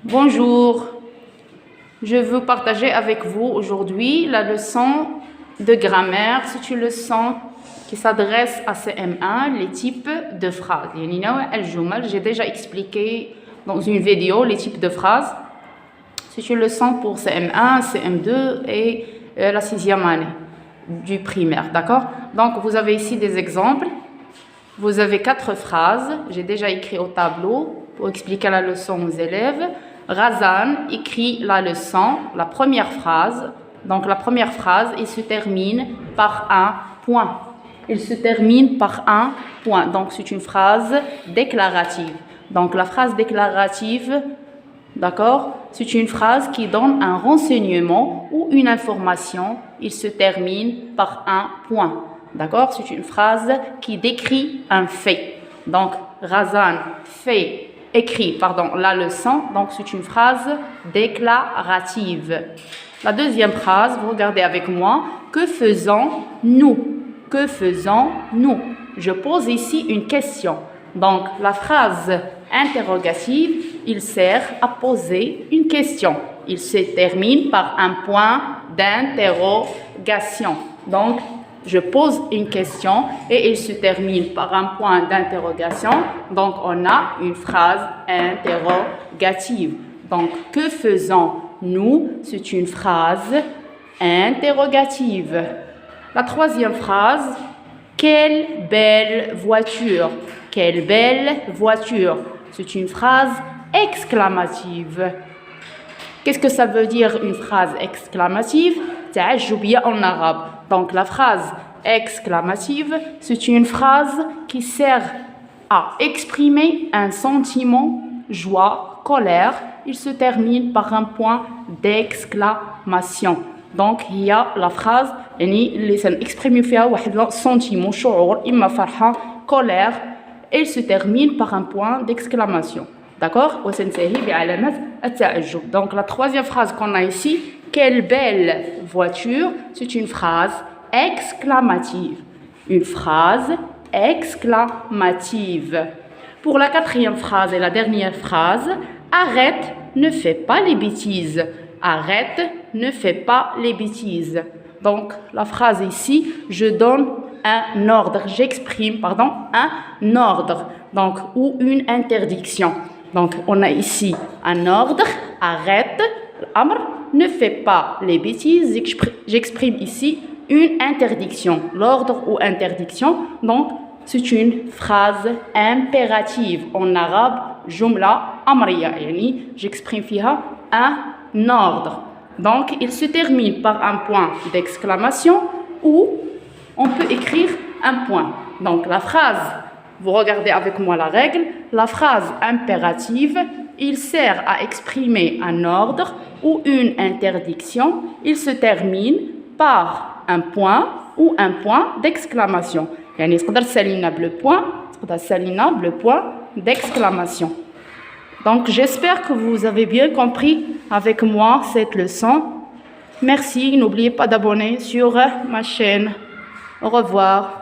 Bonjour, je veux partager avec vous aujourd'hui la leçon de grammaire. C'est une leçon qui s'adresse à CM1, les types de phrases. J'ai déjà expliqué dans une vidéo les types de phrases. C'est une leçon pour CM1, CM2 et la 6e année du primaire, d'accord? Donc vous avez ici des exemples. Vous avez 4 phrases. J'ai déjà écrit au tableau pour expliquer la leçon aux élèves. Razan écrit la leçon, la première phrase. Donc la première phrase, il se termine par un point. Il se termine par un point. Donc c'est une phrase déclarative. Donc la phrase déclarative, d'accord, c'est une phrase qui donne un renseignement ou une information. Il se termine par un point. D'accord, c'est une phrase qui décrit un fait. Donc Razan écrit la leçon, donc c'est une phrase déclarative. La deuxième phrase, vous regardez avec moi, que faisons-nous? Que faisons-nous? Je pose ici une question. Donc la phrase interrogative, il sert à poser une question. Il se termine par un point d'interrogation. Donc je pose une question et il se termine par un point d'interrogation. Donc, on a une phrase interrogative. Donc, que faisons-nous? C'est une phrase interrogative. La troisième phrase, quelle belle voiture! Quelle belle voiture! C'est une phrase exclamative. Qu'est-ce que ça veut dire une phrase exclamative? Ta'ajjubia en arabe. Donc la phrase exclamative, c'est une phrase qui sert à exprimer un sentiment, joie, colère. Il se termine par un point d'exclamation. Donc il y a la phrase اللي سنexprime فيها واحد sentiment, شعور, إما فرحة, colère. Il se termine par un point d'exclamation. D'accord? Donc la troisième phrase qu'on a ici, quelle belle voiture, c'est une phrase exclamative. Une phrase exclamative. Pour la quatrième phrase et la dernière phrase, arrête, ne fais pas les bêtises. Arrête, ne fais pas les bêtises. Donc la phrase ici, je donne un ordre, j'exprime, un ordre, donc, ou une interdiction. Donc, on a ici un ordre, arrête, l'amr, ne fais pas les bêtises. J'exprime ici une interdiction, l'ordre ou interdiction. Donc, c'est une phrase impérative. En arabe, jumla amriya, yani, j'exprime fiha un ordre. Donc, il se termine par un point d'exclamation ou on peut écrire un point. Donc, la phrase, vous regardez avec moi la règle, la phrase impérative, il sert à exprimer un ordre ou une interdiction. Il se termine par un point ou un point d'exclamation. يعني تقدر تسالينا بالpoint, تقدر تسالينا بالpoint d'exclamation. Donc j'espère que vous avez bien compris avec moi cette leçon. Merci, n'oubliez pas d'abonner sur ma chaîne. Au revoir.